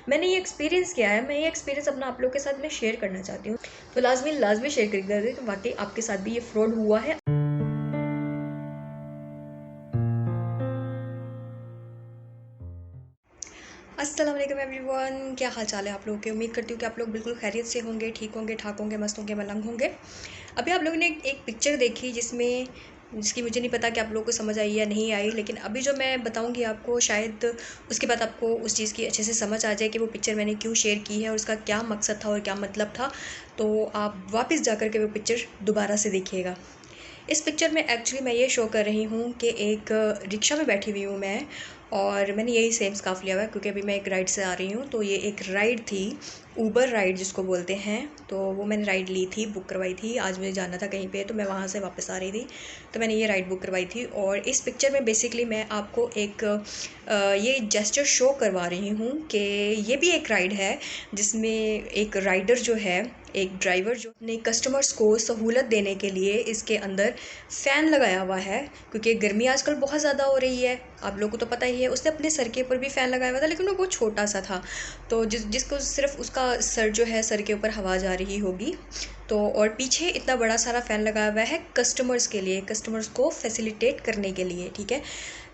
मैंने ये एक्सपीरियंस किया है, मैं ये एक्सपीरियंस अपना आप लोग के साथ मैं शेयर करना चाहती हूँ। तो लाजमी शेयर करिएगा कि वाकई आपके साथ भी ये फ्रॉड हुआ है। अस्सलाम वालेकुम एवरीवन, क्या हाल चाल है आप लोगों के। उम्मीद करती हूँ कि आप लोग बिल्कुल खैरियत से होंगे, ठीक होंगे, ठाक होंगे, मस्त होंगे, मलंग होंगे। अभी आप लोगों ने एक पिक्चर देखी जिसकी मुझे नहीं पता कि आप लोगों को समझ आई या नहीं आई, लेकिन अभी जो मैं बताऊंगी आपको, शायद उसके बाद आपको उस चीज़ की अच्छे से समझ आ जाए कि वो पिक्चर मैंने क्यों शेयर की है और उसका क्या मकसद था और क्या मतलब था। तो आप वापस जा कर के वो पिक्चर दोबारा से देखिएगा। इस पिक्चर में एक्चुअली मैं ये शो कर रही हूँ कि एक रिक्शा में बैठी हुई हूँ मैं, और मैंने यही सेम स्कार्फ लिया हुआ है क्योंकि अभी मैं एक राइड से आ रही हूँ। तो ये एक राइड थी, ऊबर राइड जिसको बोलते हैं। तो वो मैंने राइड ली थी, बुक करवाई थी। आज मुझे जाना था कहीं पे, तो मैं वहाँ से वापस आ रही थी, तो मैंने ये राइड बुक करवाई थी। और इस पिक्चर में बेसिकली मैं आपको एक ये जेस्चर शो करवा रही हूँ कि ये भी एक राइड है जिसमें एक राइडर जो है, एक ड्राइवर जो अपने कस्टमर्स को सहूलत देने के लिए इसके अंदर फ़ैन लगाया हुआ है, क्योंकि गर्मी आजकल बहुत ज़्यादा हो रही है, आप लोगों को तो पता ही है। उसने अपने सर के ऊपर भी फ़ैन लगाया हुआ था, लेकिन वो बहुत छोटा सा था, तो जिसको सिर्फ उसका सर जो है, सर के ऊपर हवा जा रही होगी। तो और पीछे इतना बड़ा सारा फ़ैन लगाया हुआ है कस्टमर्स के लिए, कस्टमर्स को फैसिलिटेट करने के लिए, ठीक है।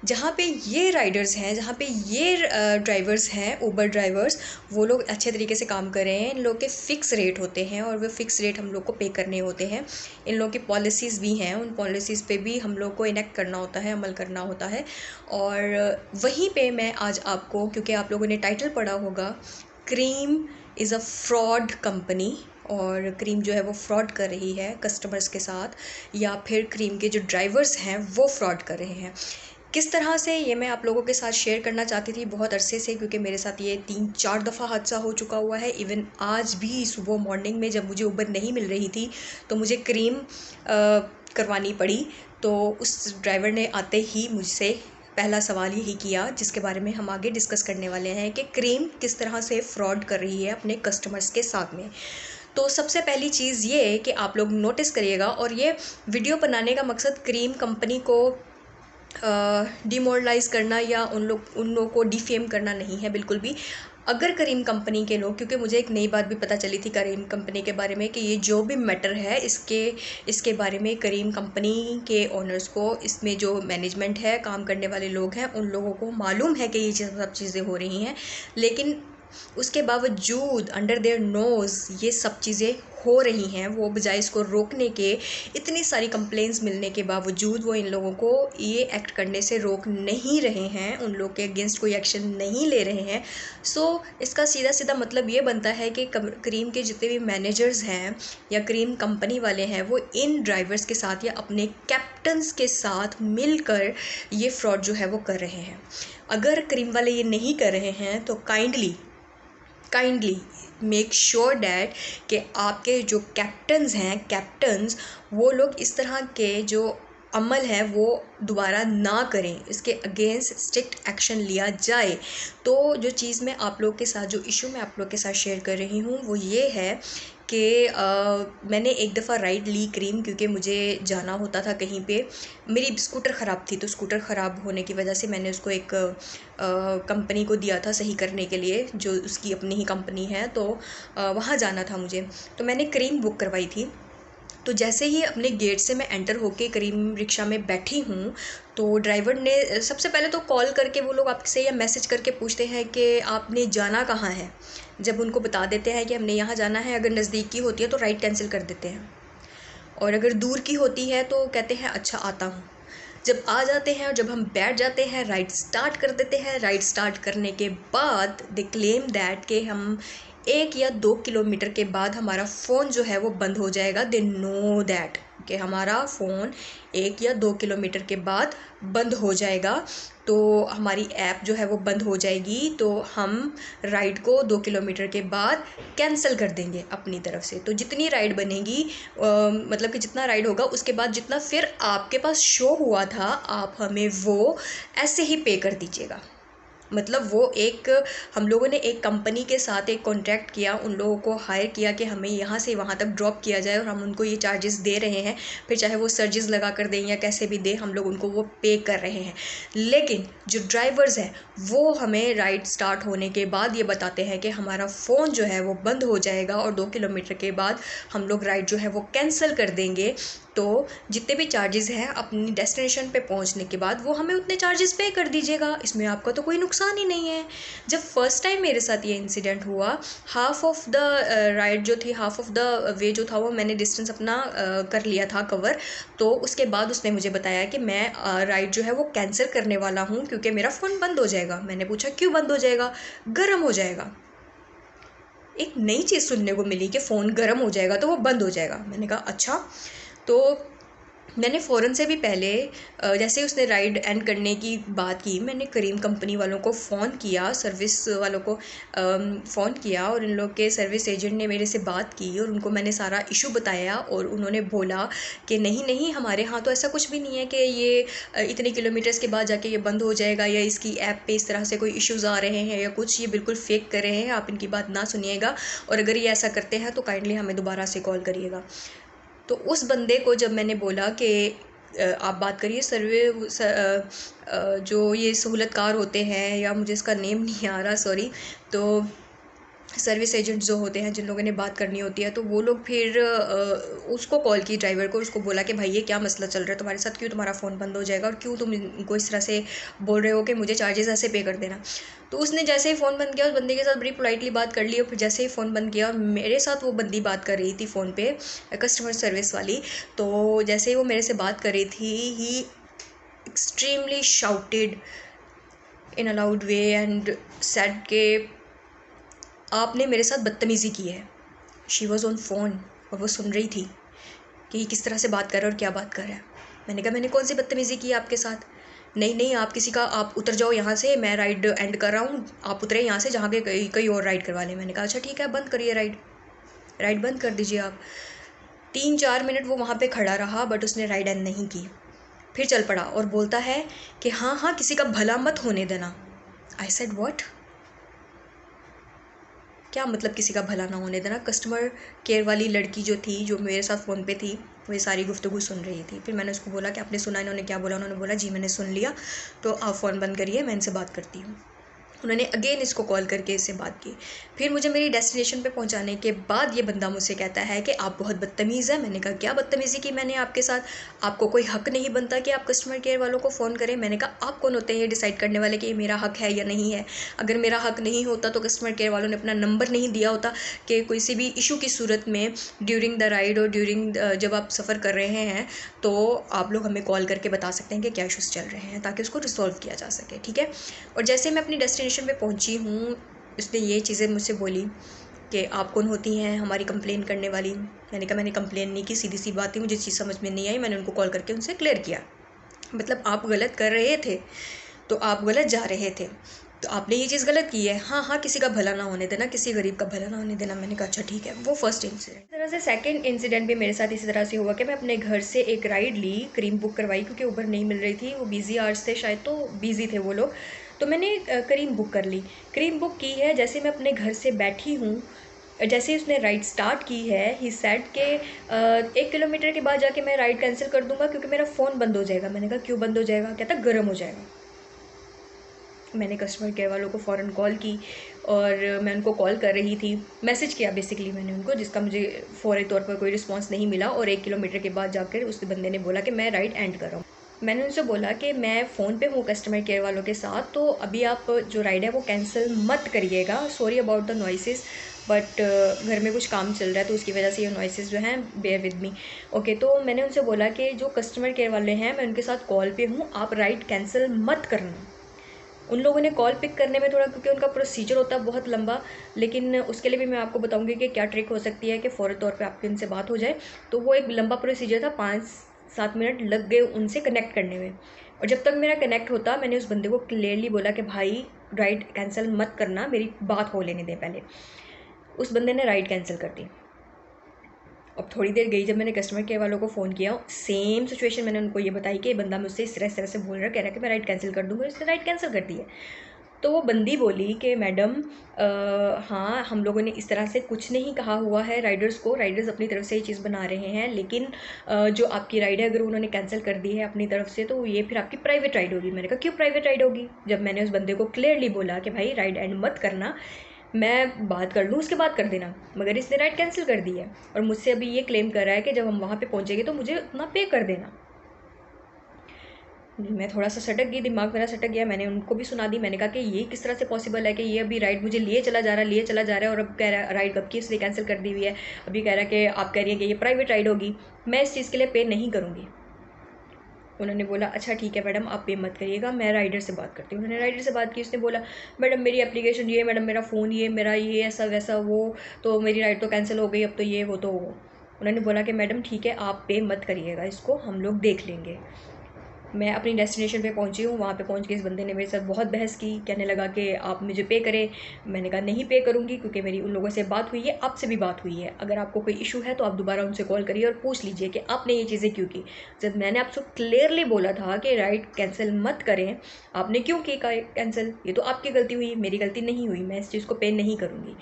जहाँ पे ये राइडर्स हैं, जहाँ पे ये ड्राइवर्स हैं, ऊबर ड्राइवर्स, वो लोग अच्छे तरीके से काम कर रहे हैं। इन लोग के फ़िक्स रेट होते हैं और वो फ़िक्स रेट हम लोग को पे करने होते हैं। इन लोग की पॉलिसीज़ भी हैं, उन पॉलिसीज़ पे भी हम लोग को इनेक्ट करना होता है, अमल करना होता है। और वहीं पे मैं आज आपको, क्योंकि आप लोगों ने टाइटल पढ़ा होगा, cream is a fraud company, और क्रीम जो है वो फ्रॉड कर रही है कस्टमर्स के साथ, या फिर क्रीम के जो ड्राइवर्स हैं वो फ्रॉड कर रहे हैं। किस तरह से, ये मैं आप लोगों के साथ शेयर करना चाहती थी बहुत अरसे से, क्योंकि मेरे साथ ये 3-4 दफ़ा हादसा हो चुका हुआ है। इवन आज भी सुबह मॉर्निंग में जब मुझे उबर नहीं मिल रही थी तो मुझे क्रीम करवानी पड़ी। तो उस ड्राइवर ने आते ही मुझसे पहला सवाल यही किया, जिसके बारे में हम आगे डिस्कस करने वाले हैं, कि क्रीम किस तरह से फ्रॉड कर रही है अपने कस्टमर्स के साथ में। तो सबसे पहली चीज़ ये है कि आप लोग नोटिस करिएगा, और ये वीडियो बनाने का मकसद क्रीम कंपनी को डिमोरलाइज़ करना या उन लोगों को डिफेम करना नहीं है बिल्कुल भी। अगर करीम कंपनी के लोग, क्योंकि मुझे एक नई बात भी पता चली थी करीम कंपनी के बारे में, कि ये जो भी मैटर है इसके बारे में करीम कंपनी के ओनर्स को, इसमें जो मैनेजमेंट है, काम करने वाले लोग हैं, उन लोगों को मालूम है कि ये सब चीज़ें हो रही हैं, लेकिन उसके बावजूद अंडर देयर नोज़ ये सब चीज़ें हो रही हैं। वो बजाय इसको रोकने के, इतनी सारी कंप्लेंट्स मिलने के बावजूद वो इन लोगों को ये एक्ट करने से रोक नहीं रहे हैं, उन लोग के अगेंस्ट कोई एक्शन नहीं ले रहे हैं। सो इसका सीधा सीधा मतलब ये बनता है कि क्रीम के जितने भी मैनेजर्स हैं या क्रीम कंपनी वाले हैं, वो इन ड्राइवर्स के साथ या अपने कैप्टन्स के साथ मिलकर ये फ्रॉड जो है वो कर रहे हैं। अगर क्रीम वाले ये नहीं कर रहे हैं तो काइंडली मेक श्योर डैट कि आपके जो कैप्टन्स वो लोग इस तरह के जो अमल है वो दोबारा ना करें, इसके अगेंस्ट स्ट्रिक्ट एक्शन लिया जाए। तो जो चीज़ मैं आप लोग के साथ, जो इशू मैं आप लोग के साथ शेयर कर रही हूँ, वो ये है कि मैंने एक दफ़ा राइड ली क्रीम, क्योंकि मुझे जाना होता था कहीं पे। मेरी स्कूटर ख़राब थी, तो स्कूटर ख़राब होने की वजह से मैंने उसको एक कंपनी को दिया था सही करने के लिए, जो उसकी अपनी ही कंपनी है। तो वहाँ जाना था मुझे, तो मैंने क्रीम बुक करवाई थी। तो जैसे ही अपने गेट से मैं एंटर होके करीम रिक्शा में बैठी हूँ, तो ड्राइवर ने सबसे पहले तो कॉल करके, वो लोग आपसे या मैसेज करके पूछते हैं कि आपने जाना कहाँ है। जब उनको बता देते हैं कि हमने यहाँ जाना है, अगर नज़दीक की होती है तो राइड कैंसिल कर देते हैं, और अगर दूर की होती है तो कहते हैं अच्छा आता हूँ। जब आ जाते हैं और जब हम बैठ जाते हैं, राइड स्टार्ट कर देते हैं। राइड स्टार्ट करने के बाद दे क्लेम दैट कि हम 1 या 2 किलोमीटर के बाद हमारा फ़ोन जो है वो बंद हो जाएगा। दे नो दैट कि हमारा फ़ोन 1 या 2 किलोमीटर के बाद बंद हो जाएगा, तो हमारी ऐप जो है वो बंद हो जाएगी, तो हम राइड को 2 किलोमीटर के बाद कैंसिल कर देंगे अपनी तरफ से। तो जितनी राइड बनेगी, मतलब कि जितना राइड होगा उसके बाद जितना फिर आपके पास शो हुआ था, आप हमें वो ऐसे ही पे कर दीजिएगा। मतलब वो एक हम लोगों ने एक कंपनी के साथ एक कॉन्ट्रैक्ट किया, उन लोगों को हायर किया कि हमें यहाँ से वहाँ तक ड्रॉप किया जाए और हम उनको ये चार्जेस दे रहे हैं, फिर चाहे वो सर्जेस लगा कर दें या कैसे भी दें, हम लोग उनको वो पे कर रहे हैं। लेकिन जो ड्राइवर्स हैं वो हमें राइड स्टार्ट होने के बाद ये बताते हैं कि हमारा फ़ोन जो है वो बंद हो जाएगा और 2 किलोमीटर के बाद हम लोग राइड जो है वो कैंसिल कर देंगे। तो जितने भी चार्जेस हैं अपनी डेस्टिनेशन पे पहुंचने के बाद वो हमें उतने चार्जेस पे कर दीजिएगा, इसमें आपका तो कोई नुकसान ही नहीं है। जब फर्स्ट टाइम मेरे साथ ये इंसिडेंट हुआ, हाफ ऑफ द राइड जो थी, हाफ ऑफ द वे जो था वो मैंने डिस्टेंस अपना कर लिया था कवर। तो उसके बाद उसने मुझे बताया कि मैं राइड जो है वो कैंसिल करने वाला हूँ क्योंकि मेरा फ़ोन बंद हो जाएगा। मैंने पूछा क्यों बंद हो जाएगा? गर्म हो जाएगा। एक नई चीज़ सुनने को मिली कि फ़ोन गर्म हो जाएगा तो वो बंद हो जाएगा। मैंने कहा अच्छा। तो मैंने फ़ौरन से भी पहले जैसे उसने राइड एंड करने की बात की, मैंने करीम कंपनी वालों को फ़ोन किया, सर्विस वालों को फ़ोन किया और इन लोग के सर्विस एजेंट ने मेरे से बात की और उनको मैंने सारा इशू बताया और उन्होंने बोला कि नहीं नहीं, हमारे यहाँ तो ऐसा कुछ भी नहीं है कि ये इतने किलोमीटर्स के बाद जाके ये बंद हो जाएगा या इसकी ऐप पे इस तरह से कोई इश्यूज़ आ रहे हैं या कुछ, ये बिल्कुल फेक कर रहे हैं, आप इनकी बात ना सुनिएगा और अगर ये ऐसा करते हैं तो काइंडली हमें दोबारा से कॉल करिएगा। तो उस बंदे को जब मैंने बोला कि आप बात करिए जो ये सहूलतकार होते हैं, या मुझे इसका नेम नहीं आ रहा, सॉरी, तो सर्विस एजेंट जो होते हैं जिन लोगों ने बात करनी होती है, तो वो लोग फिर उसको कॉल की, ड्राइवर को, उसको बोला कि भाई ये क्या मसला चल रहा है तुम्हारे साथ, क्यों तुम्हारा फ़ोन बंद हो जाएगा और क्यों तुम इनको इस तरह से बोल रहे हो कि मुझे चार्जेस ऐसे पे कर देना। तो उसने जैसे ही फ़ोन बंद किया उस बंदे के साथ बड़ी पोलाइटली बात कर ली और फिर जैसे ही फ़ोन बंद किया, मेरे साथ वो बंदी बात कर रही थी फ़ोन पे, कस्टमर सर्विस वाली। तो जैसे ही वो मेरे से बात कर रही थी, he extremely shouted in a loud way and said के आपने मेरे साथ बदतमीज़ी की है। शी वॉज़ ऑन फ़ोन और वो सुन रही थी कि ये किस तरह से बात कर रहा है और क्या बात कर रहा है। मैंने कहा मैंने कौन सी बदतमीज़ी की है आपके साथ? नहीं नहीं, आप किसी का, आप उतर जाओ यहाँ से, मैं राइड एंड कर रहा हूँ, आप उतरे यहाँ से, जहाँ के कहीं और राइड करवा लें। मैंने कहा अच्छा ठीक है, बंद करिए राइड बंद कर दीजिए आप। 3-4 मिनट वो वहाँ पे खड़ा रहा बट उसने राइड एंड नहीं की, फिर चल पड़ा और बोलता है कि हाँ हाँ किसी का भला मत होने देना। I said what? क्या मतलब किसी का भला ना होने देना? कस्टमर केयर वाली लड़की जो थी, जो मेरे साथ फ़ोन पे थी, वो ये सारी गुफ्तगू सुन रही थी। फिर मैंने उसको बोला कि आपने सुना इन्होंने क्या बोला? उन्होंने बोला जी मैंने सुन लिया, तो आप फ़ोन बंद करिए, मैं इनसे बात करती हूँ। उन्होंने अगेन इसको कॉल करके इससे बात की। फिर मुझे मेरी डेस्टिनेशन पे पहुंचाने के बाद ये बंदा मुझसे कहता है कि आप बहुत बदतमीज़ हैं। मैंने कहा क्या बदतमीज़ी की मैंने आपके साथ? आपको कोई हक़ नहीं बनता कि आप कस्टमर केयर वालों को फ़ोन करें? मैंने कहा आप कौन होते हैं ये डिसाइड करने वाले कि ये मेरा हक़ है या नहीं है? अगर मेरा हक़ नहीं होता तो कस्टमर केयर वालों ने अपना नंबर नहीं दिया होता कि कोई सी भी इशू की सूरत में ड्यूरिंग द राइड और ड्यूरिंग जब आप सफ़र कर रहे हैं तो आप लोग हमें कॉल करके बता सकते हैं कि क्या इशूज़ चल रहे हैं, ताकि उसको रिसॉल्व किया जा सके, ठीक है। और जैसे मैं अपनी डेस्टिनेशन पे पहुंची हूँ, उसने ये चीज़ें मुझसे बोली कि आप कौन होती हैं हमारी कंप्लेन करने वाली। मैंने कहा मैंने कंप्लेन नहीं की, सीधी सी बात थी, मुझे चीज़ समझ में नहीं आई, मैंने उनको कॉल करके उनसे क्लियर किया। मतलब आप गलत कर रहे थे तो आप गलत जा रहे थे, तो आपने ये चीज़ गलत की है। हाँ हाँ, किसी का भला ना होने देना, किसी गरीब का भला ना होने देना। मैंने कहा अच्छा ठीक है। वो फर्स्ट इंसिडेंट। इस तरह से सेकंड इंसिडेंट भी मेरे साथ इसी तरह से हुआ कि मैं अपने घर से एक राइड ली, करीम बुक करवाई क्योंकि उबर नहीं मिल रही थी, वो बिज़ी आवर्स थे शायद, तो बिज़ी थे वो लोग, तो मैंने करीम बुक कर ली। करीम बुक की है, जैसे मैं अपने घर से बैठी हूँ, जैसे उसने राइड स्टार्ट की है, ही सेड के 1 किलोमीटर के बाद जाके मैं राइड कैंसिल कर दूंगा क्योंकि मेरा फ़ोन बंद हो जाएगा। मैंने कहा क्यों बंद हो जाएगा? कहता गर्म हो जाएगा। मैंने कस्टमर केयर वालों को फ़ौरन कॉल की और मैं उनको कॉल कर रही थी, मैसेज किया बेसिकली मैंने उनको, जिसका मुझे फ़ौरी तौर पर कोई रिस्पांस नहीं मिला। और 1 किलोमीटर के बाद जाकर उस बंदे ने बोला कि मैं राइड एंड कर रहा हूँ। मैंने उनसे बोला कि मैं फ़ोन पे हूँ कस्टमर केयर वालों के साथ, तो अभी आप जो राइड है वो कैंसिल मत करिएगा। Sorry about the noises, but घर में कुछ काम चल रहा है तो उसकी वजह से ये नॉइसेस जो हैं, बेयर विद मी। ओके, तो मैंने उनसे बोला कि जो कस्टमर केयर वाले हैं मैं उनके साथ कॉल पे हूँ, आप राइड कैंसिल मत करना। उन लोगों ने कॉल पिक करने में थोड़ा, क्योंकि उनका प्रोसीजर होता है बहुत लंबा, लेकिन उसके लिए भी मैं आपको बताऊंगी कि क्या ट्रिक हो सकती है कि फ़ौरी तौर पे आपकी उनसे बात हो जाए। तो वो एक लंबा प्रोसीजर था, 5-7 मिनट लग गए उनसे कनेक्ट करने में। और जब तक मेरा कनेक्ट होता, मैंने उस बंदे को क्लियरली बोला कि भाई राइड कैंसिल मत करना, मेरी बात हो लेने दें पहले। उस बंदे ने राइड कैंसिल कर दी। अब थोड़ी देर गई, जब मैंने कस्टमर केयर वालों को फ़ोन किया, सेम सिचुएशन मैंने उनको ये बताई कि बंदा मुझसे इस तरह से बोल रहा है, कह रहा है कि मैं राइड कैंसिल कर दूँगा, इसने राइड कैंसिल कर दी है। तो वो बंदी बोली कि मैडम हाँ, हम लोगों ने इस तरह से कुछ नहीं कहा हुआ है राइडर्स को, राइडर्स अपनी तरफ से ये चीज़ बना रहे हैं, लेकिन जो आपकी राइड है अगर उन्होंने कैंसिल कर दी है अपनी तरफ से तो ये फिर आपकी प्राइवेट राइड होगी। मैंने कहा क्यों प्राइवेट राइड होगी? जब मैंने उस बंदे को क्लियरली बोला कि भाई राइड एंड मत करना, मैं बात कर लूँ उसके बाद कर देना, मगर इसने राइड कैंसिल कर दी है और मुझसे अभी ये क्लेम कर रहा है कि जब हम वहाँ पे पहुँचेंगे तो मुझे उतना पे कर देना। मैं थोड़ा सा सटक गई, दिमाग मेरा सटक गया। मैंने उनको भी सुना दी। मैंने कहा कि ये किस तरह से पॉसिबल है कि ये अभी राइड मुझे लिए चला जा रहा है और अब कह रहा है राइड कब की इसलिए कैंसिल कर दी हुई है। अभी कह रहा है कि आप कह रही हैं कि ये प्राइवेट राइड होगी, मैं इस चीज़ के लिए पे नहीं करूँगी। उन्होंने बोला अच्छा ठीक है मैडम, आप पे मत करिएगा, मैं राइडर से बात करती हूँ। उन्होंने राइडर से बात की। उसने बोला मैडम मेरी एप्लीकेशन ये, मैडम मेरा फ़ोन ये, मेरा ये ऐसा वैसा वो, तो मेरी राइड तो कैंसिल हो गई, अब तो ये वो तो वो। उन्होंने बोला कि मैडम ठीक है, आप पे मत करिएगा, इसको हम लोग देख लेंगे। मैं अपनी डेस्टिनेशन पे पहुंची हूँ। वहाँ पे पहुंच के इस बंदे ने मेरे साथ बहुत बहस की, कहने लगा कि आप मुझे पे करें। मैंने कहा नहीं पे करूँगी, क्योंकि मेरी उन लोगों से बात हुई है, आपसे भी बात हुई है। अगर आपको कोई इशू है तो आप दोबारा उनसे कॉल करिए और पूछ लीजिए कि आपने ये चीज़ें क्यों की। जब मैंने आपसे क्लियरली बोला था कि राइड कैंसिल मत करें, आपने क्यों की कैंसिल? ये तो आपकी गलती हुई, मेरी गलती नहीं हुई, मैं इस चीज़ को पे नहीं करूँगी।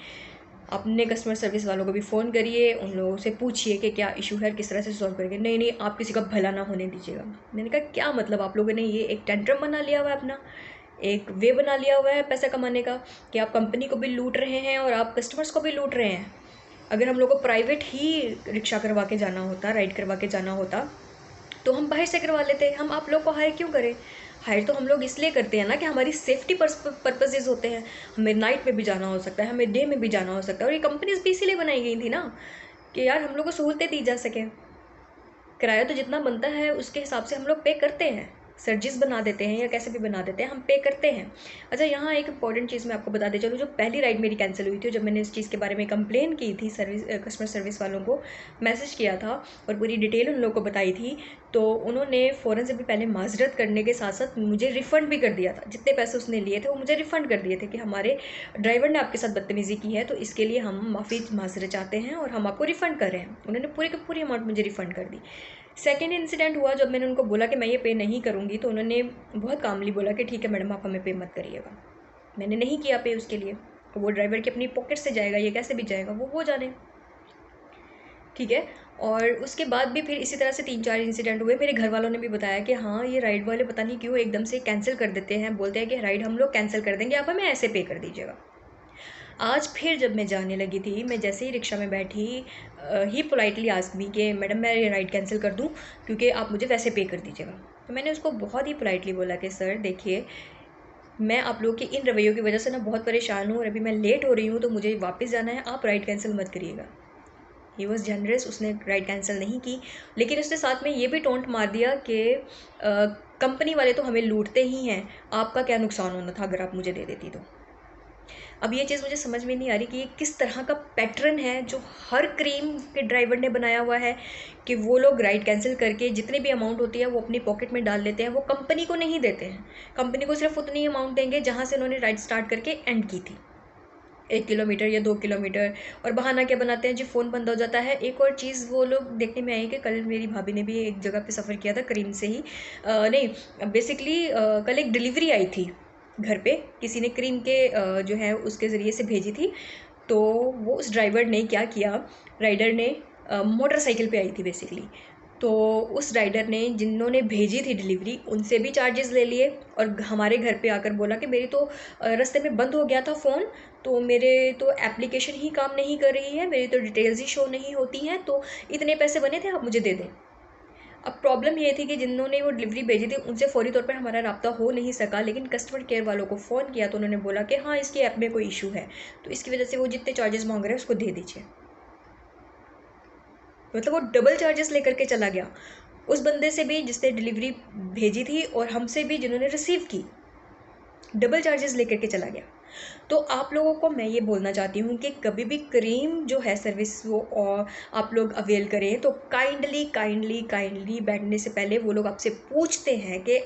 अपने कस्टमर सर्विस वालों को भी फ़ोन करिए, उन लोगों से पूछिए कि क्या इशू है, किस तरह से सॉल्व करेंगे। नहीं नहीं, आप किसी का भला ना होने दीजिएगा। मैंने कहा क्या मतलब, आप लोगों ने ये एक टेंट्रम बना लिया हुआ है, अपना एक वे बना लिया हुआ है पैसा कमाने का, कि आप कंपनी को भी लूट रहे हैं और आप कस्टमर्स को भी लूट रहे हैं। अगर हम लोग को प्राइवेट ही रिक्शा करवा के जाना होता, राइड करवा के जाना होता, तो हम बाहर से करवा लेते। हम आप लोग को हायर क्यों करें? हायर तो हम लोग इसलिए करते हैं ना कि हमारी सेफ्टी पर्पजेज़ होते हैं। हमें नाइट में भी जाना हो सकता है, हमें डे में भी जाना हो सकता है, और ये कंपनीज भी इसीलिए बनाई गई थी ना कि यार हम लोग को सहूलतें दी जा सकें। किराया तो जितना बनता है उसके हिसाब से हम लोग पे करते हैं, सर्जिस बना देते हैं या कैसे भी बना देते हैं, हम पे करते हैं। अच्छा, यहाँ एक इंपॉर्टेंट चीज़ मैं आपको बता दे चलूँ, जो पहली राइड मेरी कैंसिल हुई थी, जब मैंने इस चीज़ के बारे में कंप्लेन की थी, कस्टमर सर्विस वालों को मैसेज किया था और पूरी डिटेल उन लोगों को बताई थी, तो उन्होंने फ़ौरन से भी पहले माजरत करने के साथ साथ मुझे रिफ़ंड भी कर दिया था। जितने पैसे उसने लिए थे वो मुझे रिफ़ंड कर दिए थे कि हमारे ड्राइवर ने आपके साथ बदतमीज़ी की है, तो इसके लिए हम माजरत चाहते हैं और हम आपको रिफ़ंड कर रहे हैं। उन्होंने पूरी की पूरी अमाउंट मुझे रिफ़ंड कर दी। सेकेंड इंसिडेंट हुआ जब मैंने उनको बोला कि मैं ये पे नहीं करूँगी, तो उन्होंने बहुत कामली बोला कि ठीक है मैडम, आप हमें पे मत करिएगा। मैंने नहीं किया पे उसके लिए। वो ड्राइवर की अपनी पॉकेट से जाएगा, ये कैसे भी जाएगा, वो जाने। ठीक है। और उसके बाद भी फिर इसी तरह से 3-4 इंसिडेंट हुए। मेरे घर वालों ने भी बताया कि हाँ, ये राइड वाले पता नहीं क्यों एकदम से कैंसिल कर देते हैं, बोलते हैं कि राइड हम लोग कैंसिल कर देंगे, आप हमें ऐसे पे कर दीजिएगा। आज फिर जब मैं जाने लगी थी, मैं जैसे ही रिक्शा में बैठी, ही पोलाइटली आस्क मी कि मैडम मैं ये राइड कैंसिल कर दूं क्योंकि आप मुझे वैसे पे कर दीजिएगा। तो मैंने उसको बहुत ही पोलाइटली बोला कि सर देखिए, मैं आप लोगों के इन रवैयों की वजह से ना बहुत परेशान हूँ और अभी मैं लेट हो रही हूँ, तो मुझे वापस जाना है, आप राइड कैंसिल मत करिएगा। ही वॉज जनरस, उसने राइड कैंसिल नहीं की, लेकिन उसने साथ में ये भी टोंट मार दिया कि कंपनी वाले तो हमें लूटते ही हैं, आपका क्या नुकसान होना था अगर आप मुझे दे देती तो। अब ये चीज़ मुझे समझ में नहीं आ रही कि ये किस तरह का पैटर्न है जो हर क्रीम के ड्राइवर ने बनाया हुआ है, कि वो लोग राइड कैंसिल करके जितनी भी अमाउंट होती है वो अपनी पॉकेट में डाल लेते हैं, वो कंपनी को नहीं देते हैं। कंपनी को सिर्फ उतनी अमाउंट देंगे जहाँ से उन्होंने राइड स्टार्ट करके एंड की थी, 1 किलोमीटर या 2 किलोमीटर। और बहाना क्या बनाते हैं जी, फ़ोन बंद हो जाता है। एक और चीज़ वो लोग देखने में आई कि कल मेरी भाभी ने भी एक जगह पे सफ़र किया था करीम से ही, नहीं बेसिकली कल एक डिलीवरी आई थी घर पे, किसी ने क्रीम के जो है उसके ज़रिए से भेजी थी। तो वो उस ड्राइवर ने क्या किया, राइडर ने मोटरसाइकिल पे आई थी बेसिकली, तो उस राइडर ने जिन्होंने भेजी थी डिलीवरी उनसे भी चार्जेस ले लिए और हमारे घर पे आकर बोला कि मेरी तो रास्ते में बंद हो गया था फ़ोन, तो मेरे तो एप्लीकेशन ही काम नहीं कर रही है, मेरी तो डिटेल्स ही शो नहीं होती हैं, तो इतने पैसे बने थे, आप मुझे दे दें। अब प्रॉब्लम ये थी कि जिन्होंने वो डिलीवरी भेजी थी उनसे फ़ौरी तौर पर हमारा राब्ता हो नहीं सका, लेकिन कस्टमर केयर वालों को फ़ोन किया तो उन्होंने बोला कि हाँ, इसकी ऐप में कोई इशू है, तो इसकी वजह से वो जितने चार्जेस मांग रहे हैं उसको दे दीजिए। मतलब वो डबल चार्जेस लेकर के चला गया, उस बंदे से भी जिसने डिलीवरी भेजी थी और हमसे भी जिन्होंने रिसीव की, डबल चार्जेस लेकर के चला गया। तो आप लोगों को मैं ये बोलना चाहती हूँ कि कभी भी करीम जो है सर्विस वो और आप लोग अवेल करें तो काइंडली काइंडली काइंडली बैठने से पहले वो लोग आपसे पूछते हैं कि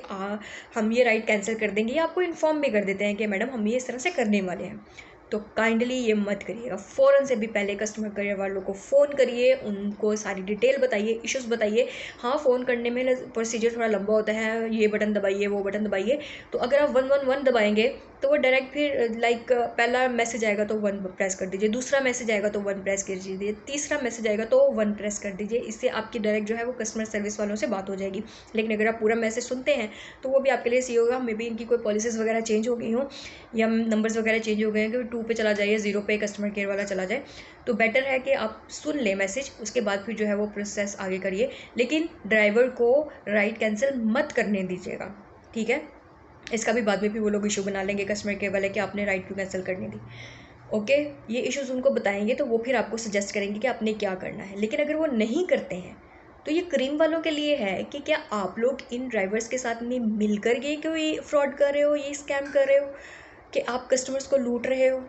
हम ये राइड कैंसिल कर देंगे, या आपको इन्फॉर्म भी कर देते हैं कि मैडम हम ये इस तरह से करने वाले हैं। तो काइंडली ये मत करिएगा, फ़ौरन से भी पहले कस्टमर केयर वालों को फ़ोन करिए, उनको सारी डिटेल बताइए, इश्यूज़ बताइए। हाँ, फ़ोन करने में प्रोसीजर थोड़ा लंबा होता है, ये बटन दबाइए वो बटन दबाइए, तो अगर आप 111 दबाएंगे तो वो डायरेक्ट फिर लाइक पहला मैसेज आएगा तो 1 प्रेस कर दीजिए, दूसरा मैसेज आएगा तो 1 प्रेस कर दीजिए, तीसरा मैसेज आएगा तो 1 प्रेस कर दीजिए। इससे आपकी डायरेक्ट जो है वो कस्टमर सर्विस वालों से बात हो जाएगी। लेकिन अगर आप पूरा मैसेज सुनते हैं तो वो भी आपके लिए सही होगा। मे बी इनकी कोई पॉलिसीज़ वगैरह चेंज हो गई हों या नंबर्स वगैरह चेंज हो गए हैं कि 2 पे चला जाए या 0 पे कस्टमर केयर वाला चला जाए। तो बेटर है कि आप सुन लें मैसेज, उसके बाद फिर जो है वो प्रोसेस आगे करिए। लेकिन ड्राइवर को राइड कैंसिल मत करने दीजिएगा, ठीक है। इसका भी बाद में भी वो लोग इशू बना लेंगे कस्टमर केयर वाले कि आपने राइड क्यों कैंसिल करनी दी। ओके, ये इश्यूज़ उनको बताएंगे तो वो फिर आपको सजेस्ट करेंगे कि आपने क्या करना है। लेकिन अगर वो नहीं करते हैं तो ये क्रीम वालों के लिए है कि क्या आप लोग इन ड्राइवर्स के साथ में मिलकर ये कोई फ्रॉड कर रहे हो, ये स्कैम कर रहे हो कि आप कस्टमर्स को लूट रहे हो।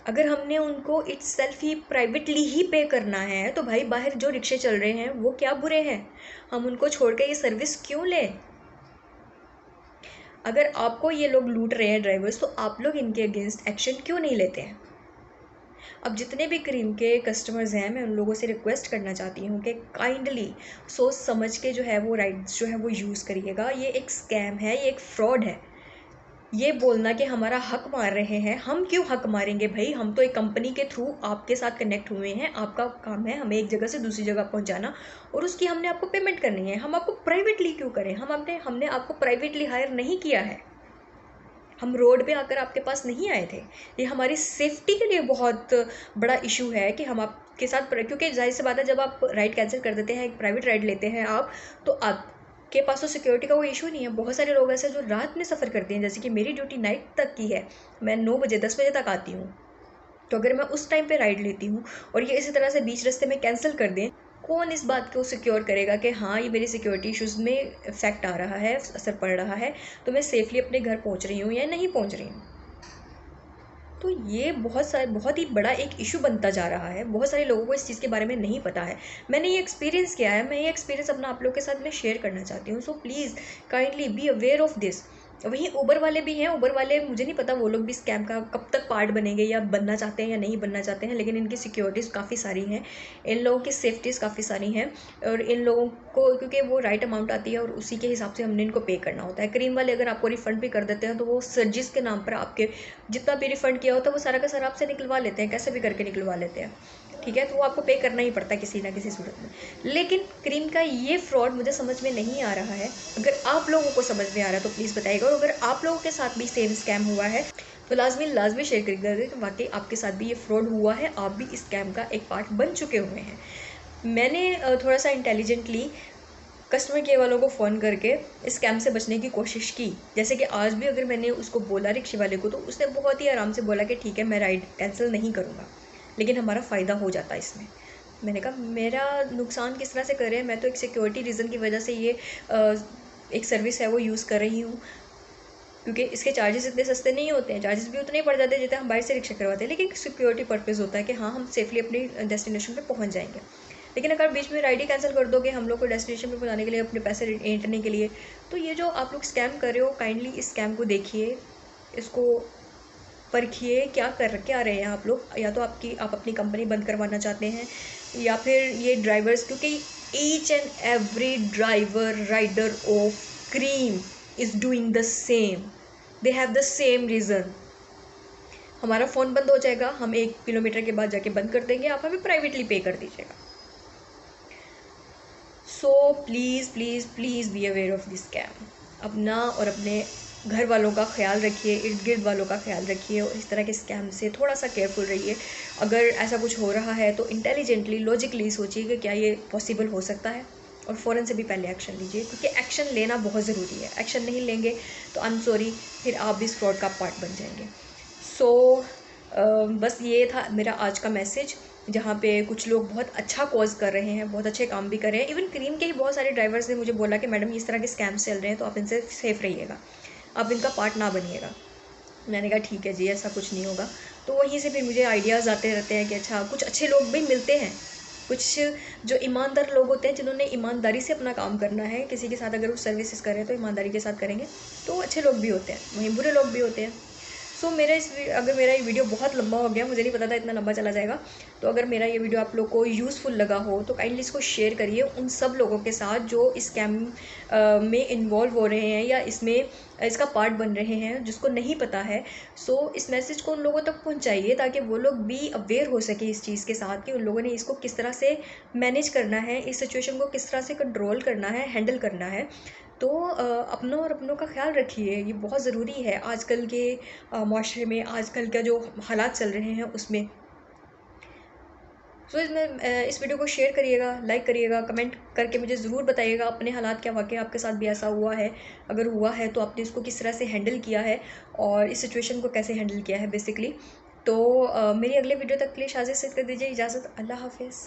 अगर हमने उनको इट्सेल्फ ही प्राइवेटली ही पे करना है तो भाई बाहर जो रिक्शे चल रहे हैं वो क्या बुरे हैं, हम उनको छोड़ के ये सर्विस क्यों लें। अगर आपको ये लोग लूट रहे हैं ड्राइवर्स, तो आप लोग इनके अगेंस्ट एक्शन क्यों नहीं लेते हैं। अब जितने भी क्रीम के कस्टमर्स हैं, मैं उन लोगों से रिक्वेस्ट करना चाहती हूँ कि काइंडली सोच समझ के जो है वो राइड्स जो है वो यूज़ करिएगा। ये एक स्कैम है, ये एक फ्रॉड है। ये बोलना कि हमारा हक मार रहे हैं, हम क्यों हक मारेंगे भाई, हम तो एक कंपनी के थ्रू आपके साथ कनेक्ट हुए हैं, आपका काम है हमें एक जगह से दूसरी जगह पहुंचाना और उसकी हमने आपको पेमेंट करनी है। हम आपको प्राइवेटली क्यों करें, हमने आपको प्राइवेटली हायर नहीं किया है, हम रोड पे आकर आपके पास नहीं आए थे। ये हमारी सेफ्टी के लिए बहुत बड़ा इशू है कि हम आपके साथ, क्योंकि जाहिर सी बात है जब आप राइड कैंसिल कर देते हैं, एक प्राइवेट राइड लेते हैं आप, तो आपके पास तो सिक्योरिटी का कोई इशू नहीं है। बहुत सारे लोग ऐसे जो रात में सफ़र करते हैं, जैसे कि मेरी ड्यूटी नाइट तक की है, मैं 9 बजे 10 बजे तक आती हूँ। तो अगर मैं उस टाइम पे राइड लेती हूँ और ये इसी तरह से बीच रास्ते में कैंसिल कर दें, कौन इस बात को सिक्योर करेगा कि हाँ ये मेरी सिक्योरिटी इशूज़ में इफेक्ट आ रहा है, असर पड़ रहा है, तो मैं सेफली अपने घर पहुँच रही हूँ या नहीं पहुँच रही हूँ। तो ये बहुत ही बड़ा एक इशू बनता जा रहा है। बहुत सारे लोगों को इस चीज़ के बारे में नहीं पता है। मैंने ये एक्सपीरियंस किया है, मैं ये एक्सपीरियंस अपना आप लोग के साथ में शेयर करना चाहती हूँ। So please kindly be aware of this. वहीं ऊबर वाले भी हैं, ऊबर वाले मुझे नहीं पता वो लोग भी स्कैम का कब तक पार्ट बनेंगे या बनना चाहते हैं या नहीं बनना चाहते हैं, लेकिन इनकी सिक्योरिटीज़ काफ़ी सारी हैं, इन लोगों की सेफ्टीज़ काफ़ी सारी हैं और इन लोगों को क्योंकि वो राइट अमाउंट आती है और उसी के हिसाब से हमने इनको पे करना होता है। क्रीम वाले अगर आपको रिफ़ंड भी कर देते हैं तो वो सर्जिस के नाम पर आपके जितना भी रिफ़ंड किया होता है वो सारा का सारा आपसे निकलवा लेते हैं, कैसे भी करके निकलवा लेते हैं, ठीक है। तो वो आपको पे करना ही पड़ता है किसी ना किसी सूरत में। लेकिन क्रीम का ये फ्रॉड मुझे समझ में नहीं आ रहा है। अगर आप लोगों को समझ में आ रहा है तो प्लीज़ बताइएगा, और अगर आप लोगों के साथ भी सेम स्कैम हुआ है तो लाजमी शेयर करिएगा कि वाकई आपके साथ भी ये फ्रॉड हुआ है, आप भी इस स्कैम का एक पार्ट बन चुके हुए हैं। मैंने थोड़ा सा इंटेलिजेंटली कस्टमर केयर वालों को फ़ोन करके इस स्कैम से बचने की कोशिश की। जैसे कि आज भी अगर मैंने उसको बोला रिक्शे वाले को, तो उसने बहुत ही आराम से बोला कि ठीक है मैं राइड कैंसिल नहीं करूँगा, लेकिन हमारा फ़ायदा हो जाता है इसमें। मैंने कहा मेरा नुकसान किस तरह से करे, मैं तो एक सिक्योरिटी रीज़न की वजह से ये एक सर्विस है वो यूज़ कर रही हूँ, क्योंकि इसके चार्जेस इतने सस्ते नहीं होते हैं, चार्जेस भी उतने ही पड़ जाते हैं जितने हम बाहर से रिक्शा करवाते हैं, लेकिन सिक्योरिटी पर्पज़ होता है कि हाँ हम सेफली अपनी डेस्टिनेशन पे पहुंच जाएंगे। लेकिन अगर बीच में राइड ही कैंसिल कर दोगे हम लोग को डेस्टिनेशन पे पहुंचाने के लिए, अपने पैसे ऐंठने के लिए, तो ये जो आप लोग स्कैम कर रहे हो, काइंडली इस स्कैम को देखिए, इसको परखिए क्या रहे हैं आप लोग। या तो आप अपनी कंपनी बंद करवाना चाहते हैं, या फिर ये ड्राइवर्स, क्योंकि each and every driver rider of Careem is doing the same, they have the same reason. हमारा फ़ोन बंद हो जाएगा, हम 1 किलोमीटर के बाद जाके बंद कर देंगे, आप हमें प्राइवेटली पे कर दीजिएगा। So please please please be aware of this scam. अपना और अपने घर वालों का ख्याल रखिए, इर्द गिर्द वालों का ख्याल रखिए और इस तरह के स्कैम से थोड़ा सा केयरफुल रहिए। अगर ऐसा कुछ हो रहा है तो इंटेलिजेंटली लॉजिकली सोचिए कि क्या ये पॉसिबल हो सकता है, और फ़ौरन से भी पहले एक्शन लीजिए, क्योंकि एक्शन लेना बहुत ज़रूरी है। एक्शन नहीं लेंगे तो आई एम सॉरी, फिर आप भी इस फ्रॉड का पार्ट बन जाएंगे। सो बस ये था मेरा आज का मैसेज, जहाँ पे कुछ लोग बहुत अच्छा कॉज कर रहे हैं, बहुत अच्छे काम भी कर रहे हैं। इवन क्रीम के ही बहुत सारे ड्राइवर्स ने मुझे बोला कि मैडम इस तरह के स्कैम्स चल रहे हैं तो आप इनसे सेफ़ रहिएगा, आप इनका पार्ट ना बनिएगा। मैंने कहा ठीक है जी, ऐसा कुछ नहीं होगा। तो वहीं से फिर मुझे आइडियाज़ आते रहते हैं कि अच्छा कुछ अच्छे लोग भी मिलते हैं, कुछ जो ईमानदार लोग होते हैं जिन्होंने ईमानदारी से अपना काम करना है, किसी के साथ अगर वो सर्विसेज करें तो ईमानदारी के साथ करेंगे, तो अच्छे लोग भी होते हैं, वहीं बुरे लोग भी होते हैं। सो अगर मेरा ये वीडियो बहुत लंबा हो गया, मुझे नहीं पता था इतना लंबा चला जाएगा, तो अगर मेरा ये वीडियो आप लोग को यूज़फुल लगा हो तो काइंडली इसको शेयर करिए उन सब लोगों के साथ जो इस स्कैम में इन्वॉल्व हो रहे हैं या इसका पार्ट बन रहे हैं, जिसको नहीं पता है। सो इस मैसेज को उन लोगों तक पहुंचाइए ताकि वो लोग भी अवेयर हो सके इस चीज़ के साथ कि उन लोगों ने इसको किस तरह से मैनेज करना है, इस सिचुएशन को किस तरह से कंट्रोल करना है, हैंडल करना है। तो अपनों और अपनों का ख्याल रखिए, ये बहुत ज़रूरी है आजकल के माशरे में, आजकल का जो हालात चल रहे हैं उसमें। सो इस वीडियो को शेयर करिएगा, लाइक करिएगा, कमेंट करके मुझे ज़रूर बताइएगा अपने हालात क्या वाकई आपके साथ भी ऐसा हुआ है। अगर हुआ है तो आपने इसको किस तरह से हैंडल किया है और इस सिचुएशन को कैसे हैंडल किया है बेसिकली। तो मेरी अगले वीडियो तक के लिए शाज़िद से कर दीजिए इजाज़त। अल्लाह हाफिज़।